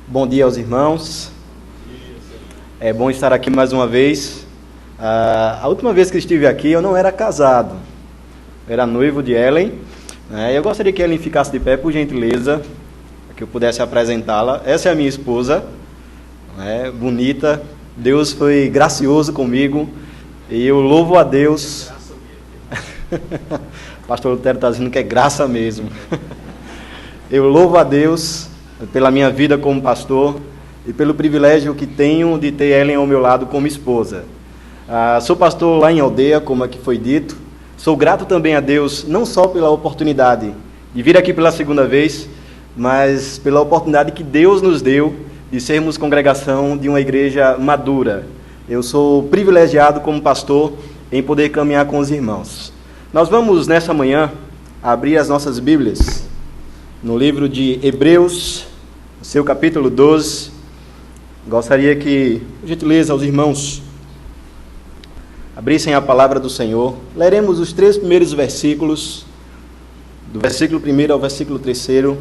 Bom dia aos irmãos. É bom estar aqui mais uma vez. A última vez que estive aqui eu não era casado, eu era noivo de Ellen. Eu gostaria que Ellen ficasse de pé, por gentileza, para que eu pudesse apresentá-la. Essa é a minha esposa, bonita. Deus foi gracioso comigo e eu louvo a Deus. O pastor Lutero está dizendo que é graça mesmo. Eu louvo a Deus pela minha vida como pastor e pelo privilégio que tenho de ter Ellen ao meu lado como esposa. Sou pastor lá em Aldeia, como aqui foi dito. Sou grato também a Deus, não só pela oportunidade de vir aqui pela segunda vez, mas pela oportunidade que Deus nos deu de sermos congregação de uma igreja madura. Eu sou privilegiado como pastor em poder caminhar com os irmãos. Nós vamos, nessa manhã, abrir as nossas Bíblias no livro de Hebreus, seu capítulo 12. Gostaria que, por gentileza, os irmãos abrissem a palavra do Senhor. Leremos os 3 primeiros versículos, do versículo 1 ao versículo 3.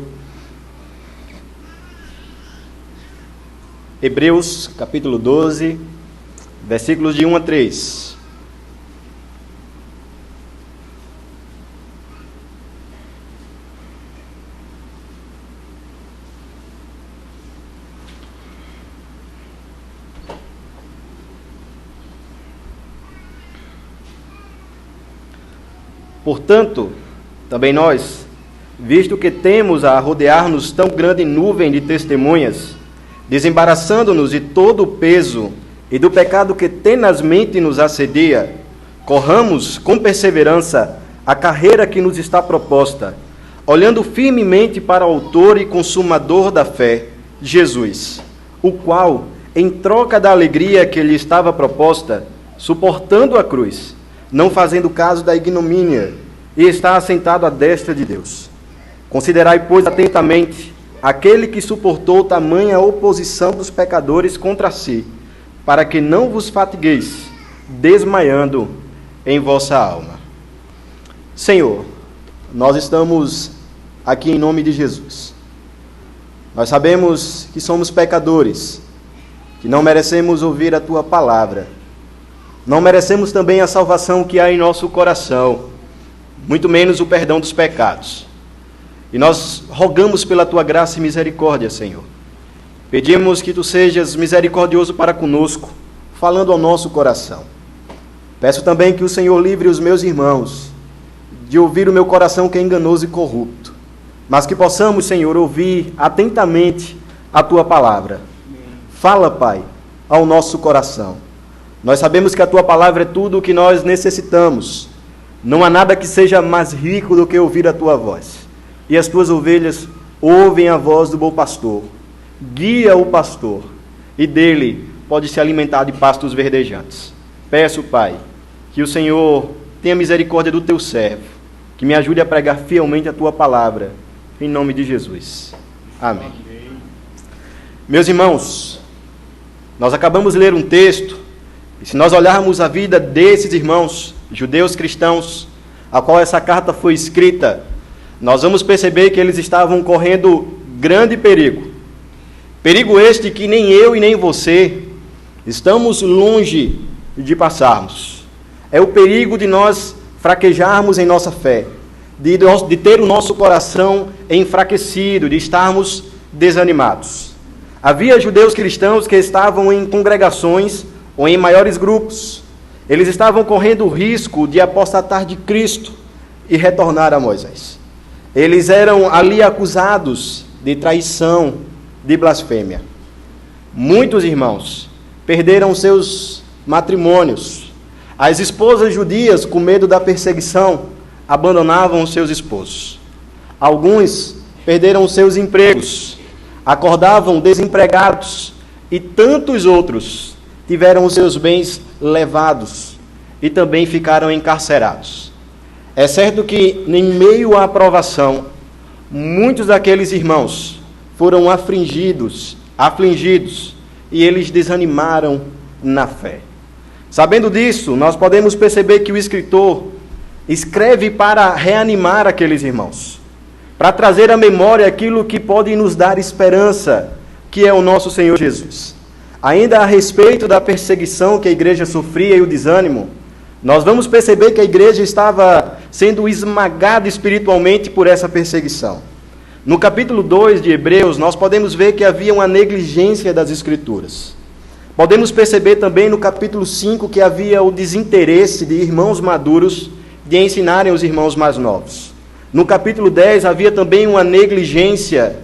Hebreus, capítulo 12, versículos de 1 a 3. Portanto, também nós, visto que temos a rodear-nos tão grande nuvem de testemunhas, desembaraçando-nos de todo o peso e do pecado que tenazmente nos assedia, corramos com perseverança a carreira que nos está proposta, olhando firmemente para o autor e consumador da fé, Jesus, o qual, em troca da alegria que lhe estava proposta, suportando a cruz, não fazendo caso da ignomínia, e está assentado à destra de Deus. Considerai, pois, atentamente aquele que suportou tamanha oposição dos pecadores contra si, para que não vos fatigueis, desmaiando em vossa alma. Senhor, nós estamos aqui em nome de Jesus. Nós sabemos que somos pecadores, que não merecemos ouvir a Tua palavra. Não merecemos também a salvação que há em nosso coração, muito menos o perdão dos pecados. E nós rogamos pela Tua graça e misericórdia, Senhor. Pedimos que Tu sejas misericordioso para conosco, falando ao nosso coração. Peço também que o Senhor livre os meus irmãos de ouvir o meu coração que é enganoso e corrupto, mas que possamos, Senhor, ouvir atentamente a Tua palavra. Fala, Pai, ao nosso coração. Nós sabemos que a Tua palavra é tudo o que nós necessitamos. Não há nada que seja mais rico do que ouvir a Tua voz. E as Tuas ovelhas ouvem a voz do bom pastor. Guia o pastor, e dele pode se alimentar de pastos verdejantes. Peço, Pai, que o Senhor tenha misericórdia do Teu servo, que me ajude a pregar fielmente a Tua palavra, em nome de Jesus. Amém. Meus irmãos, nós acabamos de ler um texto. E se nós olharmos a vida desses irmãos, judeus cristãos, a qual essa carta foi escrita, nós vamos perceber que eles estavam correndo grande perigo. Perigo este que nem eu e nem você estamos longe de passarmos. É o perigo de nós fraquejarmos em nossa fé, de ter o nosso coração enfraquecido, de estarmos desanimados. Havia judeus cristãos que estavam em congregações ou em maiores grupos. Eles estavam correndo o risco de apostatar de Cristo e retornar a Moisés. Eles eram ali acusados de traição, de blasfêmia. Muitos irmãos perderam seus matrimônios. As esposas judias, com medo da perseguição, abandonavam seus esposos. Alguns perderam seus empregos, acordavam desempregados, e tantos outros tiveram os seus bens levados e também ficaram encarcerados. É certo que, em meio à provação, muitos daqueles irmãos foram afligidos, e eles desanimaram na fé. Sabendo disso, nós podemos perceber que o escritor escreve para reanimar aqueles irmãos, para trazer à memória aquilo que pode nos dar esperança, que é o nosso Senhor Jesus. Ainda a respeito da perseguição que a igreja sofria e o desânimo, nós vamos perceber que a igreja estava sendo esmagada espiritualmente por essa perseguição. No capítulo 2 de Hebreus, nós podemos ver que havia uma negligência das Escrituras. Podemos perceber também no capítulo 5 que havia o desinteresse de irmãos maduros de ensinarem os irmãos mais novos. No capítulo 10 havia também uma negligência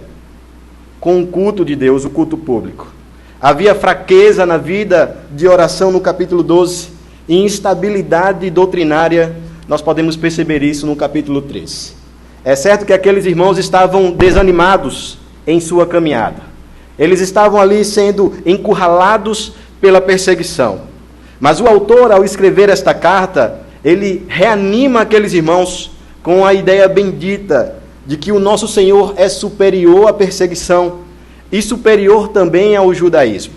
com o culto de Deus, o culto público. Havia fraqueza na vida de oração no capítulo 12 e instabilidade doutrinária, nós podemos perceber isso no capítulo 13. É certo que aqueles irmãos estavam desanimados em sua caminhada. Eles estavam ali sendo encurralados pela perseguição. Mas o autor, ao escrever esta carta, ele reanima aqueles irmãos com a ideia bendita de que o nosso Senhor é superior à perseguição e superior também ao judaísmo.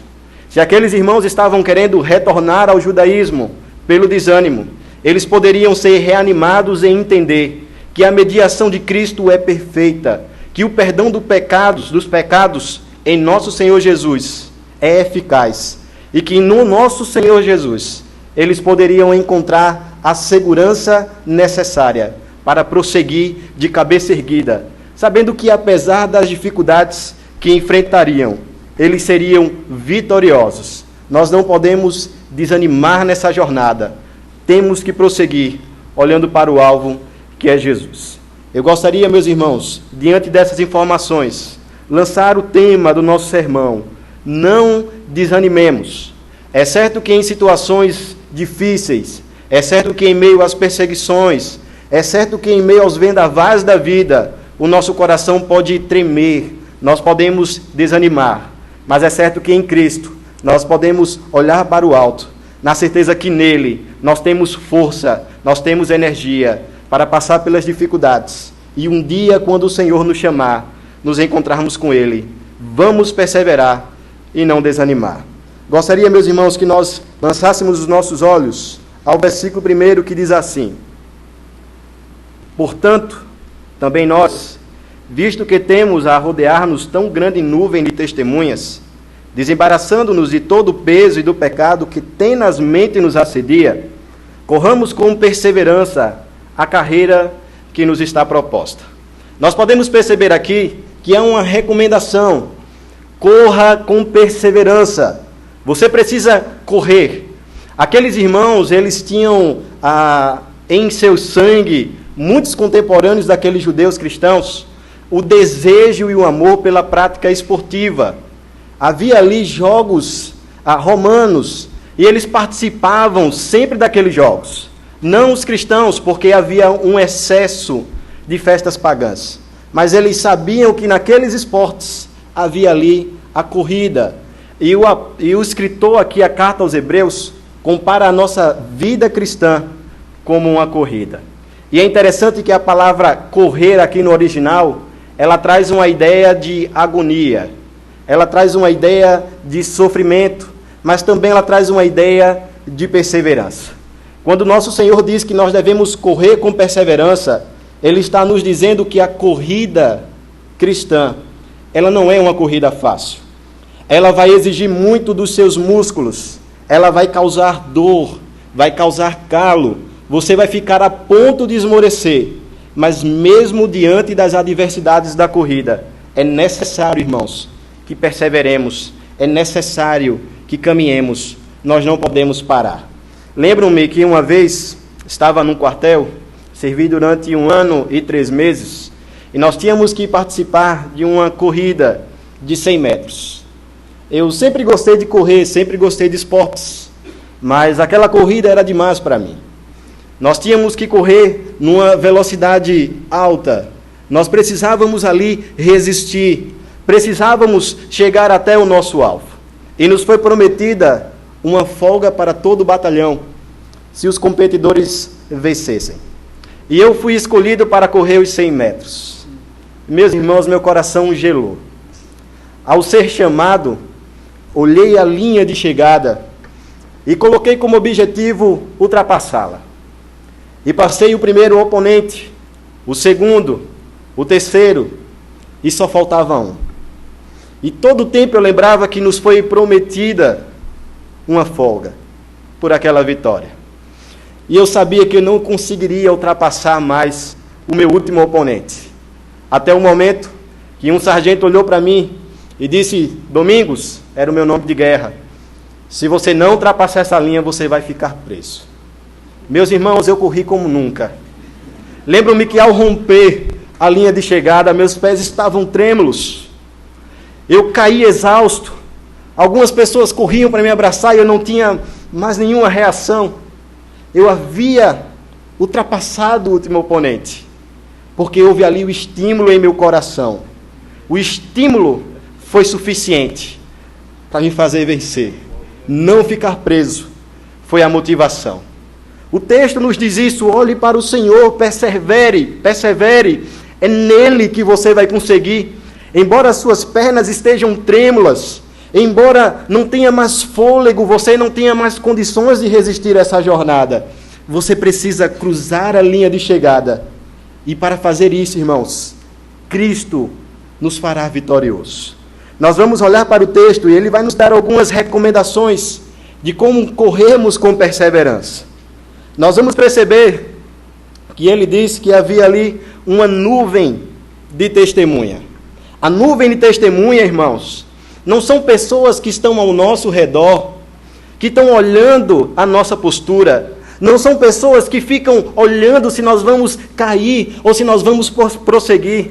Se aqueles irmãos estavam querendo retornar ao judaísmo pelo desânimo, eles poderiam ser reanimados e entender que a mediação de Cristo é perfeita, que o perdão dos pecados em nosso Senhor Jesus é eficaz e que no nosso Senhor Jesus eles poderiam encontrar a segurança necessária para prosseguir de cabeça erguida, sabendo que apesar das dificuldades que enfrentariam, eles seriam vitoriosos. Nós não podemos desanimar nessa jornada. Temos que prosseguir olhando para o alvo, que é Jesus. Eu gostaria, meus irmãos, diante dessas informações, lançar o tema do nosso sermão: não desanimemos. É certo que em situações difíceis, é certo que em meio às perseguições, é certo que em meio aos vendavais da vida, o nosso coração pode tremer, nós podemos desanimar, mas é certo que em Cristo nós podemos olhar para o alto, na certeza que nele nós temos força, nós temos energia para passar pelas dificuldades e um dia, quando o Senhor nos chamar, nos encontrarmos com Ele. Vamos perseverar e não desanimar. Gostaria, meus irmãos, que nós lançássemos os nossos olhos ao versículo 1 que diz assim: portanto, também nós, visto que temos a rodear-nos tão grande nuvem de testemunhas, desembaraçando-nos de todo o peso e do pecado que tenazmente nos assedia, corramos com perseverança a carreira que nos está proposta. Nós podemos perceber aqui que é uma recomendação: corra com perseverança. Você precisa correr. Aqueles irmãos, eles tinham em seu sangue, muitos contemporâneos daqueles judeus cristãos, o desejo e o amor pela prática esportiva. Havia ali jogos romanos e eles participavam sempre daqueles jogos. Não os cristãos, porque havia um excesso de festas pagãs. Mas eles sabiam que naqueles esportes havia ali a corrida. E o escritor aqui, a carta aos Hebreus, compara a nossa vida cristã como uma corrida. E é interessante que a palavra correr aqui no original, ela traz uma ideia de agonia. Ela traz uma ideia de sofrimento, mas também ela traz uma ideia de perseverança. Quando o nosso Senhor diz que nós devemos correr com perseverança, Ele está nos dizendo que a corrida cristã, ela não é uma corrida fácil. Ela vai exigir muito dos seus músculos, ela vai causar dor, vai causar calo, você vai ficar a ponto de esmorecer, mas mesmo diante das adversidades da corrida, é necessário, irmãos, que perseveremos, é necessário que caminhemos, nós não podemos parar. Lembro-me que uma vez estava num quartel, servi durante 1 ano e 3 meses, e nós tínhamos que participar de uma corrida de 100 metros. Eu sempre gostei de correr, sempre gostei de esportes, mas aquela corrida era demais para mim. Nós tínhamos que correr numa velocidade alta, nós precisávamos ali resistir, precisávamos chegar até o nosso alvo. E nos foi prometida uma folga para todo o batalhão, se os competidores vencessem. E eu fui escolhido para correr os 100 metros. Meus irmãos, meu coração gelou. Ao ser chamado, olhei a linha de chegada e coloquei como objetivo ultrapassá-la. E passei o primeiro oponente, o segundo, o terceiro, e só faltava um. E todo o tempo eu lembrava que nos foi prometida uma folga por aquela vitória. E eu sabia que eu não conseguiria ultrapassar mais o meu último oponente. Até o momento que um sargento olhou para mim e disse: Domingos, era o meu nome de guerra, se você não ultrapassar essa linha, você vai ficar preso. Meus irmãos, eu corri como nunca. Lembro-me que ao romper a linha de chegada, meus pés estavam trêmulos. Eu caí exausto. Algumas pessoas corriam para me abraçar e eu não tinha mais nenhuma reação. Eu havia ultrapassado o último oponente, porque houve ali o estímulo em meu coração. O estímulo foi suficiente para me fazer vencer. Não ficar preso foi a motivação. O texto nos diz isso: olhe para o Senhor, persevere, é nele que você vai conseguir. Embora as suas pernas estejam trêmulas, embora não tenha mais fôlego, você não tenha mais condições de resistir a essa jornada, você precisa cruzar a linha de chegada. E para fazer isso, irmãos, Cristo nos fará vitoriosos. Nós vamos olhar para o texto e ele vai nos dar algumas recomendações de como corrermos com perseverança. Nós vamos perceber que ele diz que havia ali uma nuvem de testemunha. A nuvem de testemunha, irmãos, não são pessoas que estão ao nosso redor, que estão olhando a nossa postura. Não são pessoas que ficam olhando se nós vamos cair ou se nós vamos prosseguir.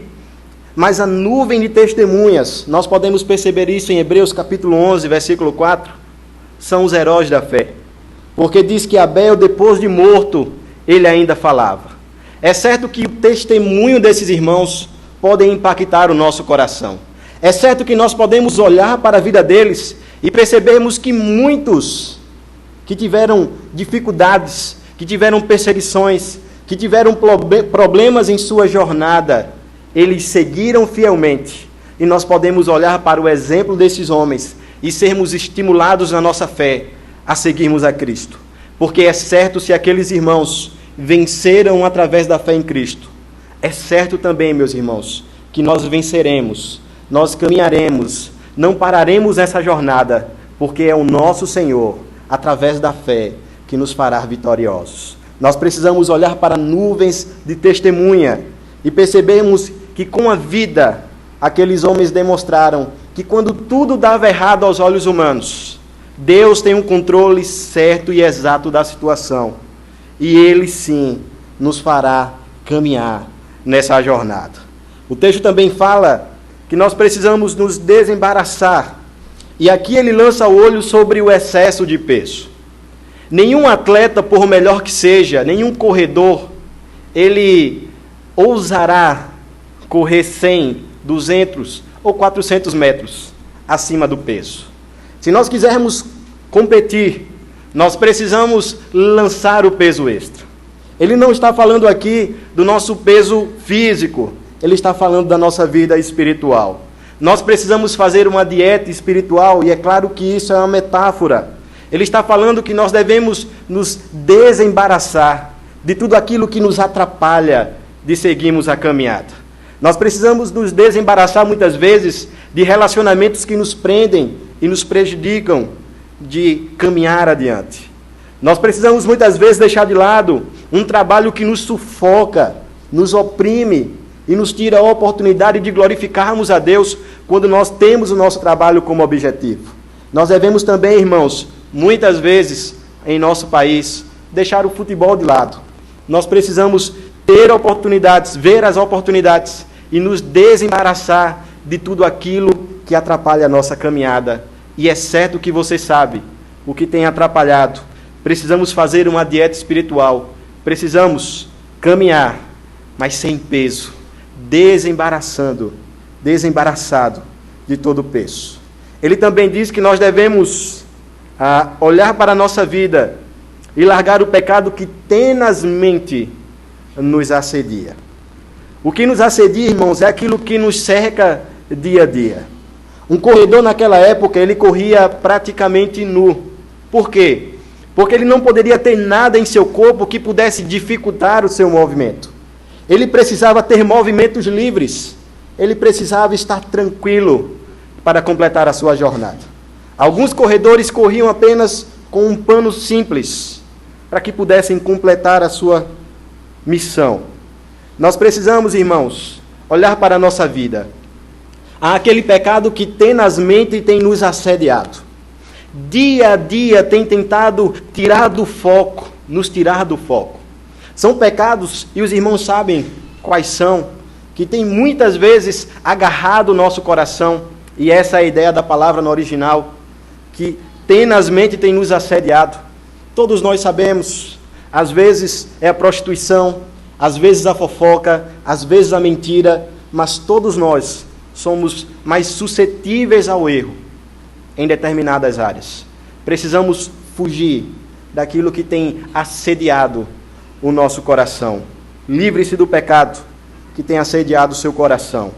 Mas a nuvem de testemunhas, nós podemos perceber isso em Hebreus capítulo 11, versículo 4, são os heróis da fé. Porque diz que Abel, depois de morto, ele ainda falava. É certo que o testemunho desses irmãos pode impactar o nosso coração. É certo que nós podemos olhar para a vida deles e percebermos que muitos que tiveram dificuldades, que tiveram perseguições, que tiveram problemas em sua jornada, eles seguiram fielmente. E nós podemos olhar para o exemplo desses homens e sermos estimulados na nossa fé a seguirmos a Cristo. Porque é certo, se aqueles irmãos venceram através da fé em Cristo, é certo também, meus irmãos, que nós venceremos, nós caminharemos, não pararemos nessa jornada, porque é o nosso Senhor, através da fé, que nos fará vitoriosos. Nós precisamos olhar para nuvens de testemunha e percebermos que com a vida, aqueles homens demonstraram que quando tudo dava errado aos olhos humanos, Deus tem um controle certo e exato da situação. E Ele sim nos fará caminhar nessa jornada. O texto também fala que nós precisamos nos desembaraçar. E aqui ele lança o olho sobre o excesso de peso. Nenhum atleta, por melhor que seja, nenhum corredor, ele ousará correr 100, 200 ou 400 metros acima do peso. Se nós quisermos competir, nós precisamos lançar o peso extra. Ele não está falando aqui do nosso peso físico, ele está falando da nossa vida espiritual. Nós precisamos fazer uma dieta espiritual, e é claro que isso é uma metáfora. Ele está falando que nós devemos nos desembaraçar de tudo aquilo que nos atrapalha de seguirmos a caminhada. Nós precisamos nos desembaraçar muitas vezes de relacionamentos que nos prendem e nos prejudicam de caminhar adiante. Nós precisamos muitas vezes deixar de lado um trabalho que nos sufoca, nos oprime e nos tira a oportunidade de glorificarmos a Deus quando nós temos o nosso trabalho como objetivo. Nós devemos também, irmãos, muitas vezes em nosso país, deixar o futebol de lado. Nós precisamos ter oportunidades, ver as oportunidades e nos desembaraçar de tudo aquilo que atrapalha a nossa caminhada. E é certo que você sabe o que tem atrapalhado. Precisamos fazer uma dieta espiritual. Precisamos caminhar, mas sem peso, desembaraçado de todo o peso. Ele também diz que nós devemos olhar para a nossa vida e largar o pecado que tenazmente nos assedia. O que nos assedia, irmãos, é aquilo que nos cerca dia a dia. Um corredor naquela época, ele corria praticamente nu. Por quê? Porque ele não poderia ter nada em seu corpo que pudesse dificultar o seu movimento. Ele precisava ter movimentos livres. Ele precisava estar tranquilo para completar a sua jornada. Alguns corredores corriam apenas com um pano simples, para que pudessem completar a sua missão. Nós precisamos, irmãos, olhar para a nossa vida. Há aquele pecado que tenazmente tem nos assediado. Dia a dia tem tentado nos tirar do foco. São pecados, e os irmãos sabem quais são, que tem muitas vezes agarrado o nosso coração, e essa é a ideia da palavra no original, que tenazmente tem nos assediado. Todos nós sabemos, às vezes é a prostituição, às vezes a fofoca, às vezes a mentira, mas todos nós somos mais suscetíveis ao erro em determinadas áreas. Precisamos fugir daquilo que tem assediado o nosso coração. Livre-se do pecado que tem assediado o seu coração.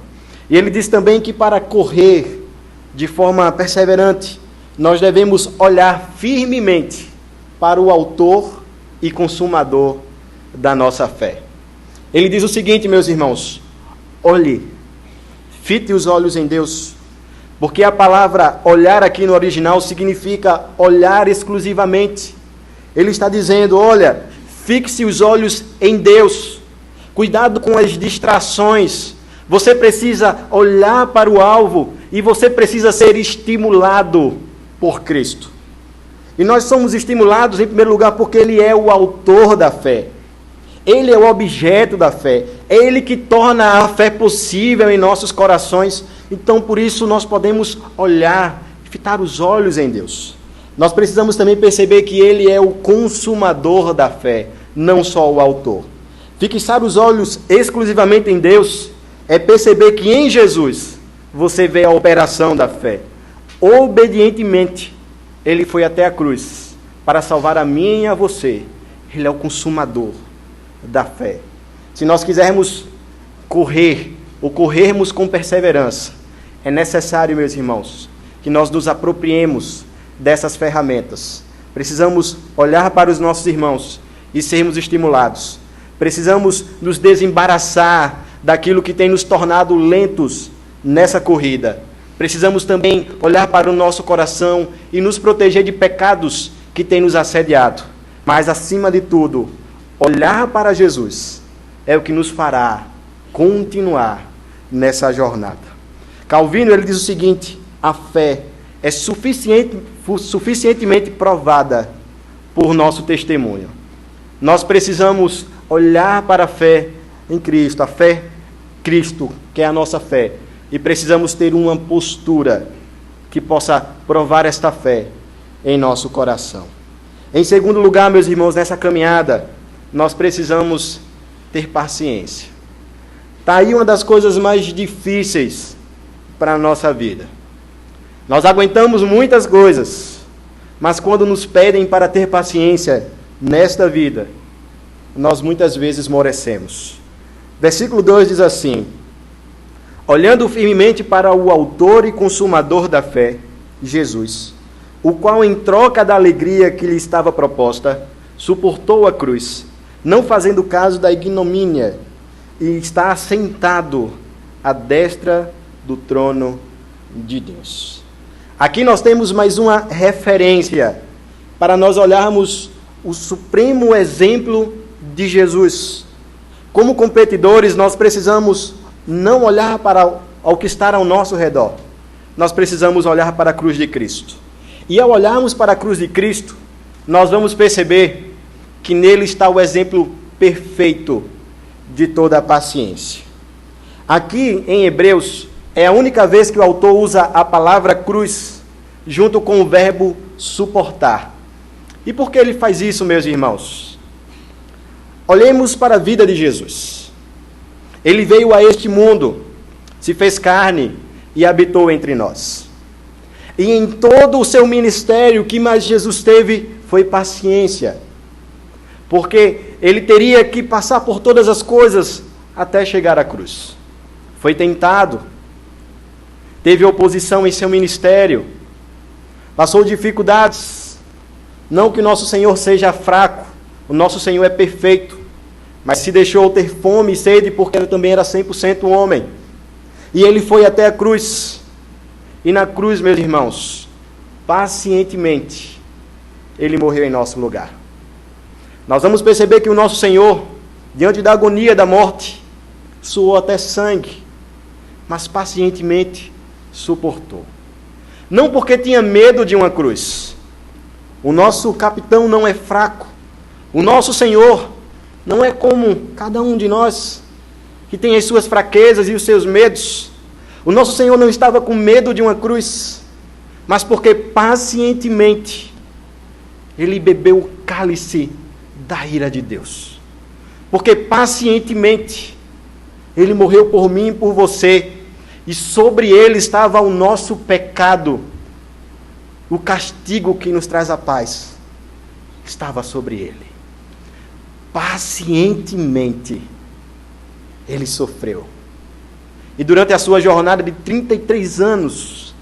E ele diz também que para correr de forma perseverante, nós devemos olhar firmemente para o autor e consumador da nossa fé. Ele diz o seguinte, meus irmãos: olhe, fite os olhos em Deus, porque a palavra olhar aqui no original significa olhar exclusivamente. Ele está dizendo, olha, fixe os olhos em Deus, cuidado com as distrações, você precisa olhar para o alvo e você precisa ser estimulado por Cristo. E nós somos estimulados, em primeiro lugar, porque Ele é o autor da fé. Ele é o objeto da fé. É Ele que torna a fé possível em nossos corações. Então, por isso, nós podemos olhar, fitar os olhos em Deus. Nós precisamos também perceber que Ele é o consumador da fé, não só o autor. Fixar os olhos exclusivamente em Deus é perceber que em Jesus você vê a operação da fé. Obedientemente, Ele foi até a cruz para salvar a mim e a você. Ele é o consumador da fé. Se nós quisermos correr, ou corrermos com perseverança, é necessário, meus irmãos, que nós nos apropriemos dessas ferramentas. Precisamos olhar para os nossos irmãos e sermos estimulados. Precisamos nos desembaraçar daquilo que tem nos tornado lentos nessa corrida. Precisamos também olhar para o nosso coração e nos proteger de pecados que têm nos assediado. Mas, acima de tudo, olhar para Jesus é o que nos fará continuar nessa jornada. Calvino, ele diz o seguinte: a fé é suficientemente provada por nosso testemunho. Nós precisamos olhar para a fé em Cristo, a fé Cristo, que é a nossa fé, e precisamos ter uma postura que possa provar esta fé em nosso coração. Em segundo lugar, meus irmãos, nessa caminhada, nós precisamos ter paciência. Está aí uma das coisas mais difíceis para a nossa vida. Nós aguentamos muitas coisas, mas quando nos pedem para ter paciência nesta vida, nós muitas vezes esmorecemos. Versículo 2 diz assim: olhando firmemente para o autor e consumador da fé, Jesus, o qual, em troca da alegria que lhe estava proposta, suportou a cruz, não fazendo caso da ignomínia, e está assentado à destra do trono de Deus. Aqui nós temos mais uma referência para nós olharmos o supremo exemplo de Jesus. Como competidores, nós precisamos não olhar para o que está ao nosso redor. Nós precisamos olhar para a cruz de Cristo. E ao olharmos para a cruz de Cristo, nós vamos perceber que nele está o exemplo perfeito de toda a paciência. Aqui em Hebreus, é a única vez que o autor usa a palavra cruz junto com o verbo suportar. E por que ele faz isso, meus irmãos? Olhemos para a vida de Jesus. Ele veio a este mundo, se fez carne e habitou entre nós. E em todo o seu ministério, o que mais Jesus teve foi paciência. Porque ele teria que passar por todas as coisas até chegar à cruz. Foi tentado, teve oposição em seu ministério, passou dificuldades. Não que o nosso Senhor seja fraco, o nosso Senhor é perfeito, mas se deixou ter fome e sede porque ele também era 100% homem. E ele foi até a cruz. E na cruz, meus irmãos, pacientemente, Ele morreu em nosso lugar. Nós vamos perceber que o nosso Senhor, diante da agonia da morte, suou até sangue, mas pacientemente suportou. Não porque tinha medo de uma cruz. O nosso capitão não é fraco. O nosso Senhor não é como cada um de nós, que tem as suas fraquezas e os seus medos. O nosso Senhor não estava com medo de uma cruz, mas porque pacientemente Ele bebeu o cálice da ira de Deus. Porque pacientemente Ele morreu por mim e por você, e sobre Ele estava o nosso pecado. O castigo que nos traz a paz estava sobre Ele. Pacientemente Ele sofreu. E durante a sua jornada de 33 anos,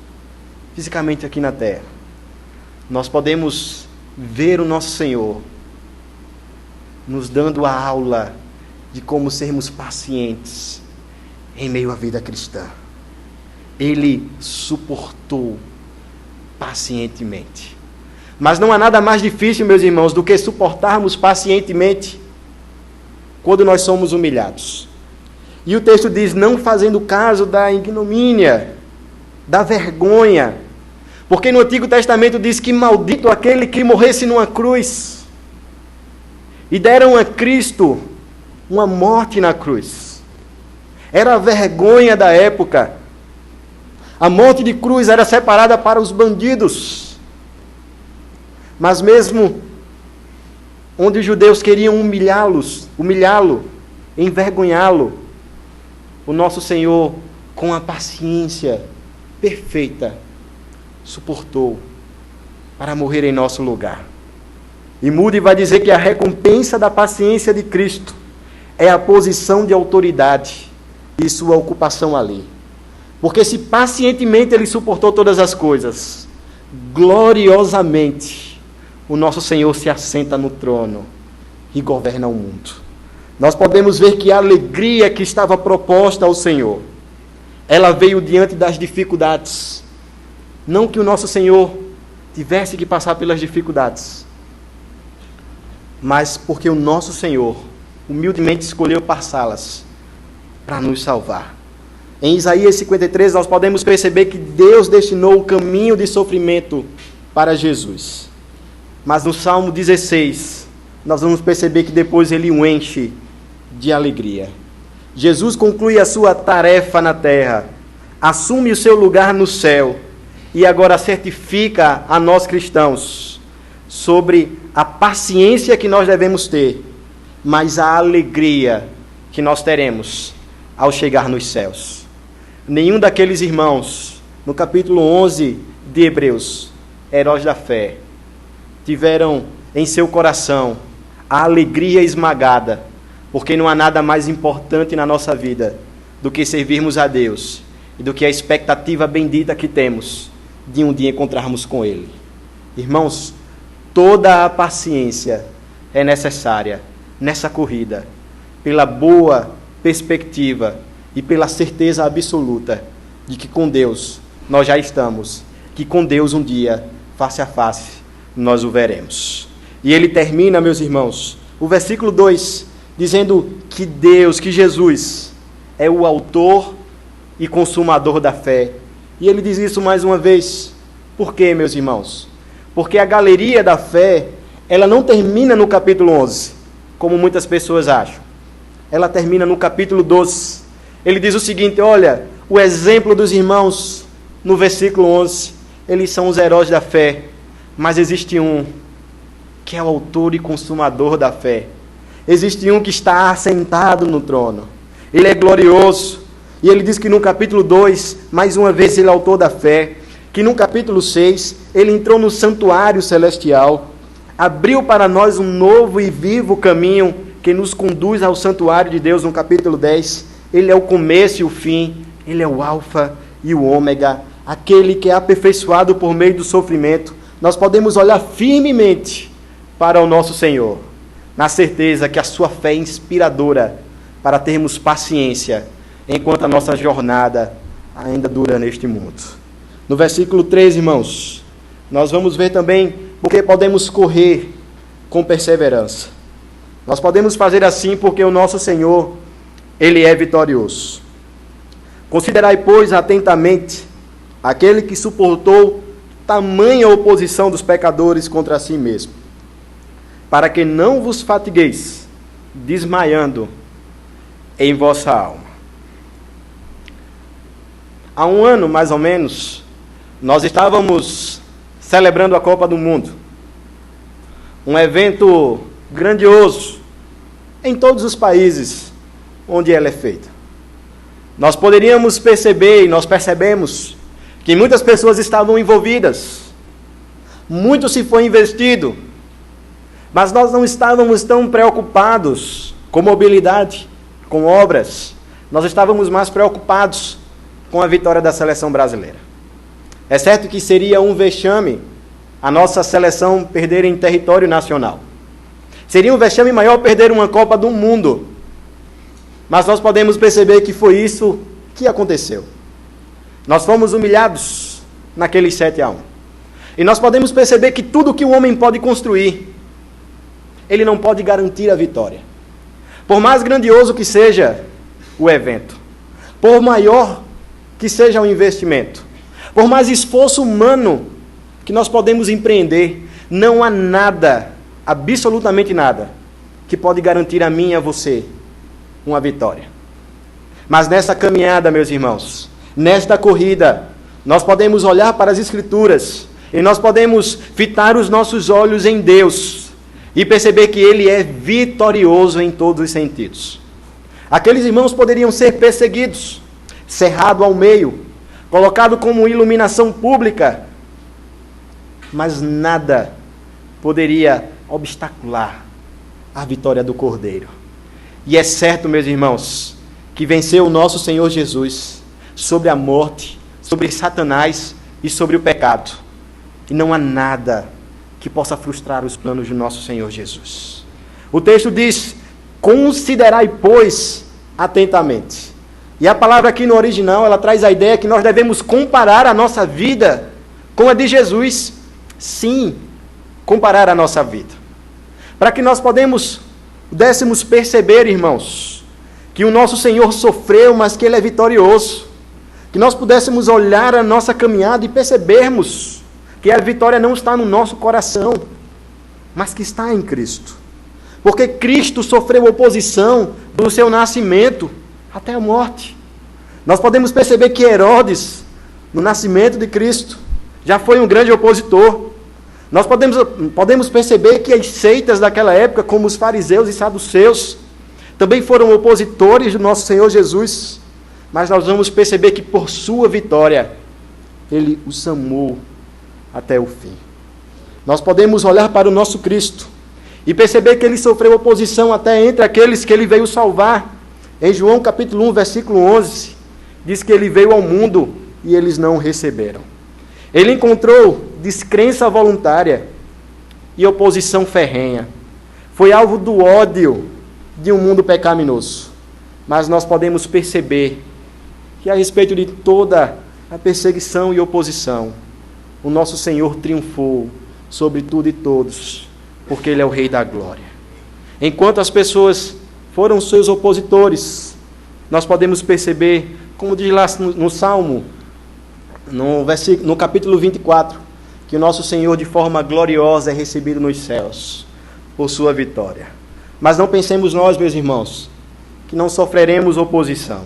fisicamente aqui na terra, nós podemos ver o nosso Senhor nos dando a aula de como sermos pacientes em meio à vida cristã. Ele suportou pacientemente. Mas não há nada mais difícil, meus irmãos, do que suportarmos pacientemente quando nós somos humilhados. E o texto diz, não fazendo caso da ignomínia, da vergonha. Porque no Antigo Testamento diz que maldito aquele que morresse numa cruz. E deram a Cristo uma morte na cruz. Era a vergonha da época. A morte de cruz era separada para os bandidos. Mas mesmo onde os judeus queriam humilhá-lo, envergonhá-lo, o nosso Senhor, com a paciência perfeita, suportou para morrer em nosso lugar. E Moody vai dizer que a recompensa da paciência de Cristo é a posição de autoridade e sua ocupação ali. Porque se pacientemente Ele suportou todas as coisas, gloriosamente o nosso Senhor se assenta no trono e governa o mundo. Nós podemos ver que a alegria que estava proposta ao Senhor, ela veio diante das dificuldades. Não que o nosso Senhor tivesse que passar pelas dificuldades, mas porque o nosso Senhor humildemente escolheu passá-las para nos salvar. Em Isaías 53, nós podemos perceber que Deus destinou o caminho de sofrimento para Jesus. Mas no Salmo 16, nós vamos perceber que depois Ele o enche de alegria. Jesus conclui a sua tarefa na terra, assume o seu lugar no céu e agora certifica a nós cristãos sobre a paciência que nós devemos ter, mas a alegria que nós teremos ao chegar nos céus. Nenhum daqueles irmãos, no capítulo 11 de Hebreus, heróis da fé, tiveram em seu coração a alegria esmagada, porque não há nada mais importante na nossa vida do que servirmos a Deus e do que a expectativa bendita que temos de um dia encontrarmos com Ele. Irmãos, toda a paciência é necessária nessa corrida, pela boa perspectiva e pela certeza absoluta de que com Deus nós já estamos, que com Deus um dia, face a face, nós o veremos. E ele termina, meus irmãos, o versículo 2, dizendo que Deus, que Jesus, é o autor e consumador da fé. E ele diz isso mais uma vez. Por quê, meus irmãos? Porque a galeria da fé, ela não termina no capítulo 11, como muitas pessoas acham. Ela termina no capítulo 12. Ele diz o seguinte, olha, o exemplo dos irmãos, no versículo 11, eles são os heróis da fé, mas existe um que é o autor e consumador da fé. Existe um que está assentado no trono. Ele é glorioso. E ele diz que no capítulo 2, mais uma vez, ele é autor da fé. Que no capítulo 6, ele entrou no santuário celestial, abriu para nós um novo e vivo caminho que nos conduz ao santuário de Deus no capítulo 10. Ele é o começo e o fim. Ele é o alfa e o ômega. Aquele que é aperfeiçoado por meio do sofrimento. Nós podemos olhar firmemente para o nosso Senhor, na certeza que a sua fé é inspiradora para termos paciência enquanto a nossa jornada ainda dura neste mundo. No versículo 3, irmãos, nós vamos ver também porque podemos correr com perseverança. Nós podemos fazer assim porque o nosso Senhor, Ele é vitorioso. Considerai, pois, atentamente aquele que suportou tamanha oposição dos pecadores contra si mesmo, para que não vos fatigueis, desmaiando em vossa alma. Há um ano, mais ou menos, nós estávamos celebrando a Copa do Mundo. Um evento grandioso em todos os países onde ela é feita. Nós poderíamos perceber, e nós percebemos, que muitas pessoas estavam envolvidas. Muito se foi investido. Mas nós não estávamos tão preocupados com mobilidade, com obras. Nós estávamos mais preocupados com a vitória da seleção brasileira. É certo que seria um vexame a nossa seleção perder em território nacional. Seria um vexame maior perder uma Copa do Mundo. Mas nós podemos perceber que foi isso que aconteceu. Nós fomos humilhados naquele 7-1. E nós podemos perceber que tudo que o homem pode construir, ele não pode garantir a vitória. Por mais grandioso que seja o evento, por maior que seja o investimento, por mais esforço humano que nós podemos empreender, não há nada, absolutamente nada, que pode garantir a mim e a você uma vitória. Mas nessa caminhada, meus irmãos, nesta corrida, nós podemos olhar para as Escrituras e nós podemos fitar os nossos olhos em Deus e perceber que Ele é vitorioso em todos os sentidos. Aqueles irmãos poderiam ser perseguidos, cerrado ao meio, colocado como iluminação pública, mas nada poderia obstacular a vitória do Cordeiro. E é certo, meus irmãos, que venceu o nosso Senhor Jesus sobre a morte, sobre Satanás e sobre o pecado. E não há nada que possa frustrar os planos do nosso Senhor Jesus. O texto diz: considerai, pois, atentamente. E a palavra aqui no original, ela traz a ideia que nós devemos comparar a nossa vida com a de Jesus. Sim, comparar a nossa vida. Para que nós pudéssemos perceber, irmãos, que o nosso Senhor sofreu, mas que Ele é vitorioso. Que nós pudéssemos olhar a nossa caminhada e percebermos que a vitória não está no nosso coração, mas que está em Cristo. Porque Cristo sofreu oposição do seu nascimento até a morte. Nós podemos perceber que Herodes, no nascimento de Cristo, já foi um grande opositor. Nós podemos perceber que as seitas daquela época, como os fariseus e saduceus, também foram opositores do nosso Senhor Jesus. Mas nós vamos perceber que por sua vitória, Ele os amou até o fim. Nós podemos olhar para o nosso Cristo e perceber que Ele sofreu oposição até entre aqueles que Ele veio salvar. Em João capítulo 1, versículo 11, diz que Ele veio ao mundo e eles não o receberam. Ele encontrou descrença voluntária e oposição ferrenha. Foi alvo do ódio de um mundo pecaminoso. Mas nós podemos perceber que a respeito de toda a perseguição e oposição, o nosso Senhor triunfou sobre tudo e todos, porque Ele é o Rei da Glória. Enquanto as pessoas foram seus opositores, nós podemos perceber, como diz lá no Salmo, no capítulo 24, que o nosso Senhor de forma gloriosa é recebido nos céus por sua vitória. Mas não pensemos nós, meus irmãos, que não sofreremos oposição.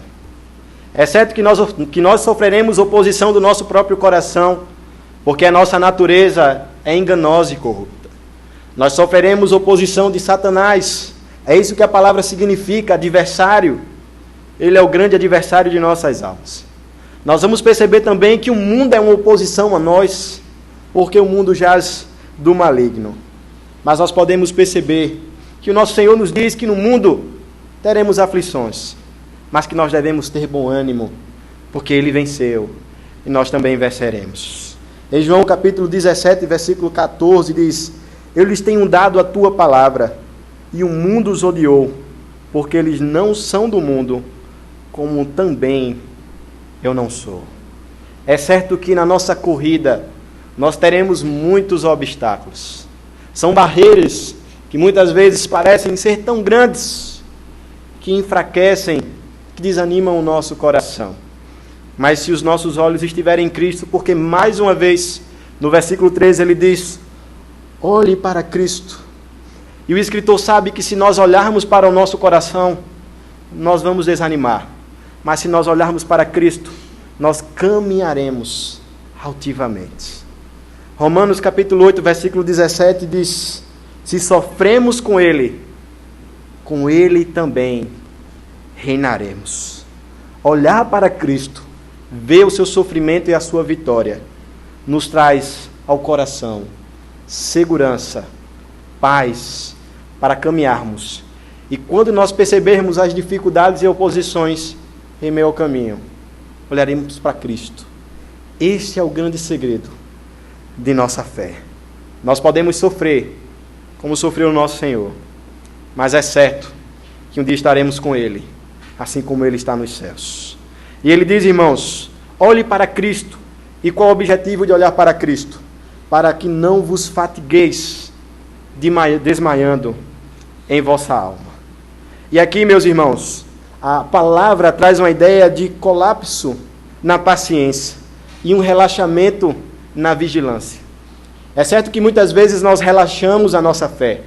É certo que nós sofreremos oposição do nosso próprio coração, porque a nossa natureza é enganosa e corrupta. Nós sofreremos oposição de Satanás. É isso que a palavra significa, adversário. Ele é o grande adversário de nossas almas. Nós vamos perceber também que o mundo é uma oposição a nós, porque o mundo jaz do maligno. Mas nós podemos perceber que o nosso Senhor nos diz que no mundo teremos aflições, mas que nós devemos ter bom ânimo, porque Ele venceu e nós também venceremos. Em João capítulo 17, versículo 14, diz: eu lhes tenho dado a tua palavra, e o mundo os odiou, porque eles não são do mundo, como também eu não sou. É certo que na nossa corrida nós teremos muitos obstáculos. São barreiras que muitas vezes parecem ser tão grandes que enfraquecem, que desanimam o nosso coração. Mas se os nossos olhos estiverem em Cristo, porque mais uma vez, no versículo 13 ele diz: olhe para Cristo. E o escritor sabe que se nós olharmos para o nosso coração, nós vamos desanimar. Mas se nós olharmos para Cristo, nós caminharemos altivamente. Romanos capítulo 8, versículo 17 diz: se sofremos com Ele também reinaremos. Olhar para Cristo, ver o seu sofrimento e a sua vitória, nos traz ao coração segurança, paz, para caminharmos. E quando nós percebermos as dificuldades e oposições em meio ao caminho, olharemos para Cristo. Este é o grande segredo de nossa fé. Nós podemos sofrer, como sofreu o nosso Senhor, mas é certo que um dia estaremos com Ele, assim como Ele está nos céus. E Ele diz, irmãos, olhe para Cristo. E qual o objetivo de olhar para Cristo? Para que não vos fatigueis desmaiando em vossa alma. E aqui, meus irmãos, a palavra traz uma ideia de colapso na paciência e um relaxamento na vigilância. É certo que muitas vezes nós relaxamos a nossa fé.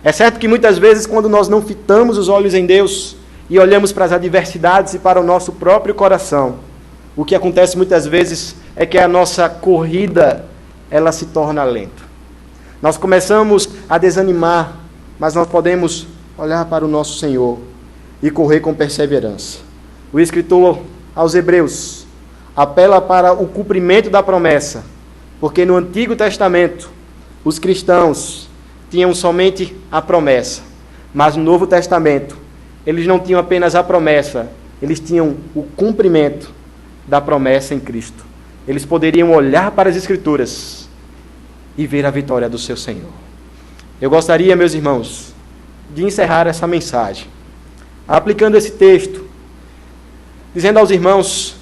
É certo que muitas vezes, quando nós não fitamos os olhos em Deus e olhamos para as adversidades e para o nosso próprio coração, o que acontece muitas vezes é que a nossa corrida, ela se torna lenta. Nós começamos a desanimar, mas nós podemos olhar para o nosso Senhor e correr com perseverança. O escritor aos Hebreus apela para o cumprimento da promessa, porque no Antigo Testamento os cristãos tinham somente a promessa, mas no Novo Testamento eles não tinham apenas a promessa, eles tinham o cumprimento da promessa em Cristo. Eles poderiam olhar para as Escrituras e ver a vitória do seu Senhor. Eu gostaria, meus irmãos, de encerrar essa mensagem aplicando esse texto, dizendo aos irmãos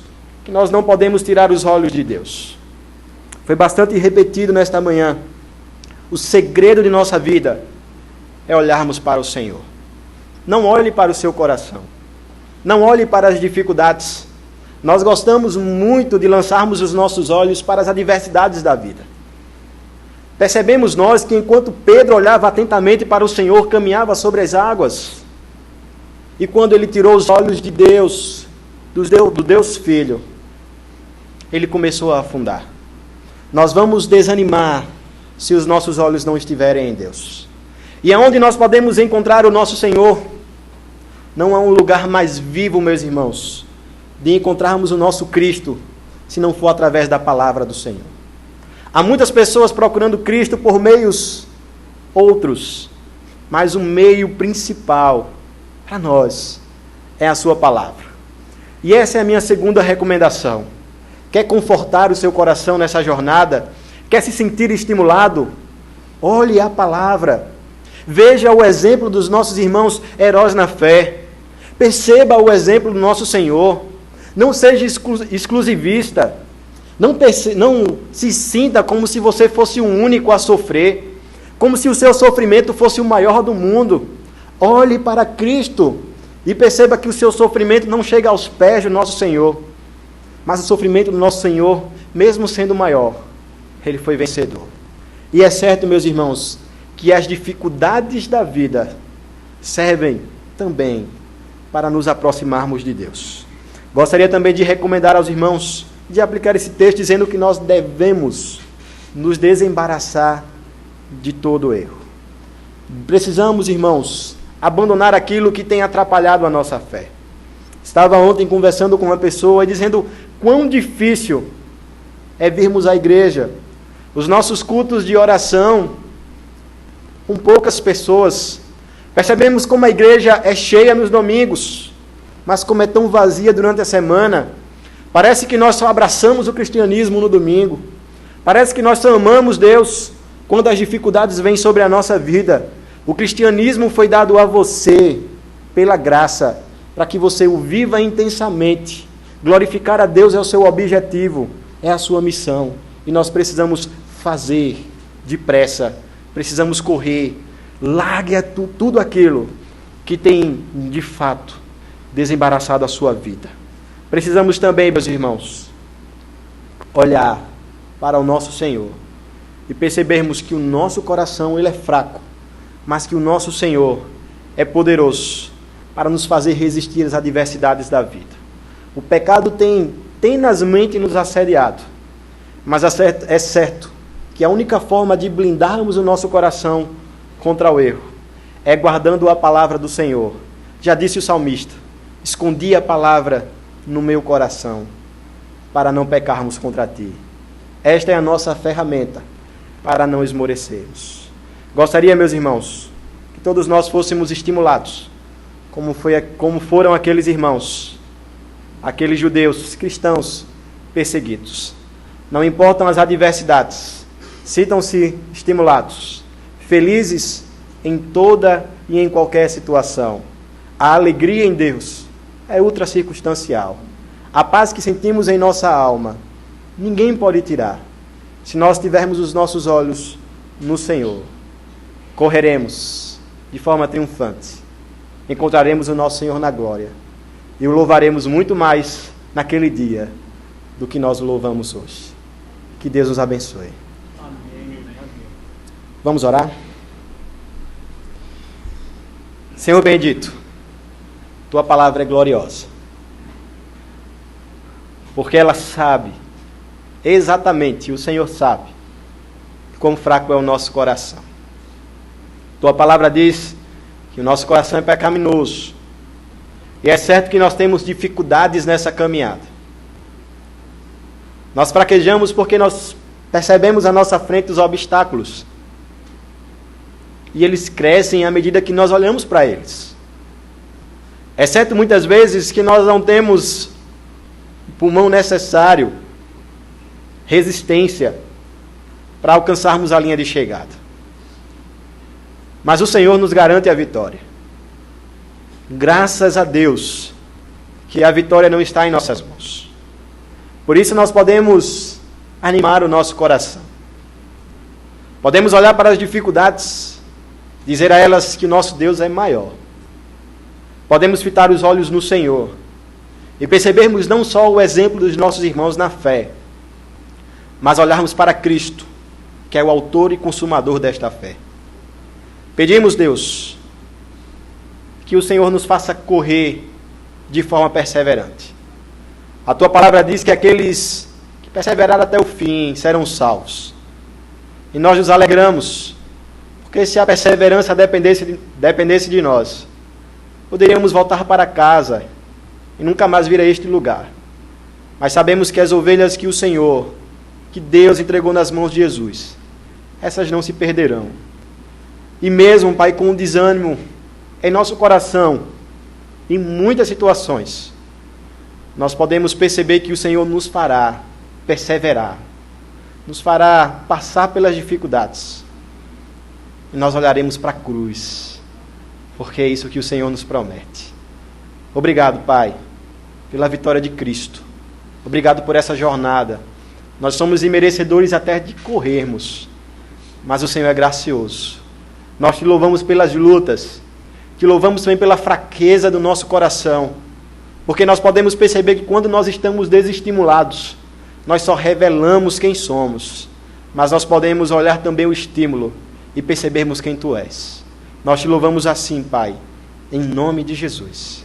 que nós não podemos tirar os olhos de Deus. Foi bastante repetido nesta manhã. O segredo de nossa vida é olharmos para o Senhor. Não olhe para o seu coração. Não olhe para as dificuldades. Nós gostamos muito de lançarmos os nossos olhos para as adversidades da vida. Percebemos nós que enquanto Pedro olhava atentamente para o Senhor, caminhava sobre as águas. E quando ele tirou os olhos de Deus, do Deus Filho, ele começou a afundar. Nós vamos desanimar se os nossos olhos não estiverem em Deus. E aonde nós podemos encontrar o nosso Senhor? Não há um lugar mais vivo, meus irmãos, de encontrarmos o nosso Cristo, se não for através da palavra do Senhor. Há muitas pessoas procurando Cristo por meios outros, mas o meio principal para nós é a sua palavra. E essa é a minha segunda recomendação. Quer confortar o seu coração nessa jornada? Quer se sentir estimulado? Olhe a palavra. Veja o exemplo dos nossos irmãos heróis na fé. Perceba o exemplo do nosso Senhor. Não seja exclusivista. Não se sinta como se você fosse o único a sofrer. Como se o seu sofrimento fosse o maior do mundo. Olhe para Cristo e perceba que o seu sofrimento não chega aos pés do nosso Senhor. Mas o sofrimento do nosso Senhor, mesmo sendo maior, Ele foi vencedor. E é certo, meus irmãos, que as dificuldades da vida servem também para nos aproximarmos de Deus. Gostaria também de recomendar aos irmãos de aplicar esse texto dizendo que nós devemos nos desembaraçar de todo erro. Precisamos, irmãos, abandonar aquilo que tem atrapalhado a nossa fé. Estava ontem conversando com uma pessoa e dizendo quão difícil é virmos à igreja. Os nossos cultos de oração, com poucas pessoas. Percebemos como a igreja é cheia nos domingos, mas como é tão vazia durante a semana. Parece que nós só abraçamos o cristianismo no domingo. Parece que nós só amamos Deus quando as dificuldades vêm sobre a nossa vida. O cristianismo foi dado a você pela graça, para que você o viva intensamente. Glorificar a Deus é o seu objetivo. é a sua missão. E nós precisamos fazer depressa, precisamos correr. Largue tudo aquilo que tem, de fato, desembaraçado a sua vida. Precisamos também, meus irmãos, olhar para o nosso Senhor e percebermos que o nosso coração ele é fraco, mas que o nosso Senhor é poderoso para nos fazer resistir às adversidades da vida. O pecado tem tenazmente nos assediado, mas é certo que a única forma de blindarmos o nosso coração contra o erro é guardando a palavra do Senhor. Já disse o salmista: escondi a palavra no meu coração para não pecarmos contra ti. Esta é a nossa ferramenta para não esmorecermos. Gostaria, meus irmãos, que todos nós fôssemos estimulados, como foram aqueles irmãos, aqueles judeus, cristãos perseguidos. Não importam as adversidades, sintam-se estimulados, felizes em toda e em qualquer situação. A alegria em Deus é ultra circunstancial. A paz que sentimos em nossa alma, ninguém pode tirar. Se nós tivermos os nossos olhos no Senhor, correremos de forma triunfante. Encontraremos o nosso Senhor na glória. E o louvaremos muito mais naquele dia do que nós o louvamos hoje. Que Deus nos abençoe. Amém. Vamos orar? Senhor bendito, Tua palavra é gloriosa, porque ela sabe, exatamente, o Senhor sabe, quão fraco é o nosso coração. Tua palavra diz que o nosso coração é pecaminoso, e é certo que nós temos dificuldades nessa caminhada. Nós fraquejamos porque nós percebemos à nossa frente os obstáculos, e eles crescem à medida que nós olhamos para eles. É certo muitas vezes que nós não temos o pulmão necessário, resistência, para alcançarmos a linha de chegada. Mas o Senhor nos garante a vitória. Graças a Deus que a vitória não está em nossas mãos. Por isso nós podemos animar o nosso coração. Podemos olhar para as dificuldades, dizer a elas que o nosso Deus é maior. Podemos fitar os olhos no Senhor e percebermos não só o exemplo dos nossos irmãos na fé, mas olharmos para Cristo, que é o autor e consumador desta fé. Pedimos, Deus, que o Senhor nos faça correr de forma perseverante. A Tua palavra diz que aqueles que perseveraram até o fim serão salvos. E nós nos alegramos, porque se a perseverança dependesse de nós, poderíamos voltar para casa e nunca mais vir a este lugar. Mas sabemos que as ovelhas que o Senhor, que Deus entregou nas mãos de Jesus, essas não se perderão. E mesmo, Pai, com um desânimo em nosso coração, em muitas situações, nós podemos perceber que o Senhor nos fará perseverar, nos fará passar pelas dificuldades. E nós olharemos para a cruz, porque é isso que o Senhor nos promete. Obrigado, Pai, pela vitória de Cristo. Obrigado por essa jornada. Nós somos imerecedores até de corrermos, mas o Senhor é gracioso. Nós te louvamos pelas lutas, te louvamos também pela fraqueza do nosso coração, porque nós podemos perceber que quando nós estamos desestimulados, nós só revelamos quem somos, mas nós podemos olhar também o estímulo e percebermos quem Tu és. Nós te louvamos assim, Pai, em nome de Jesus.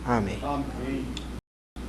Amém. Amém.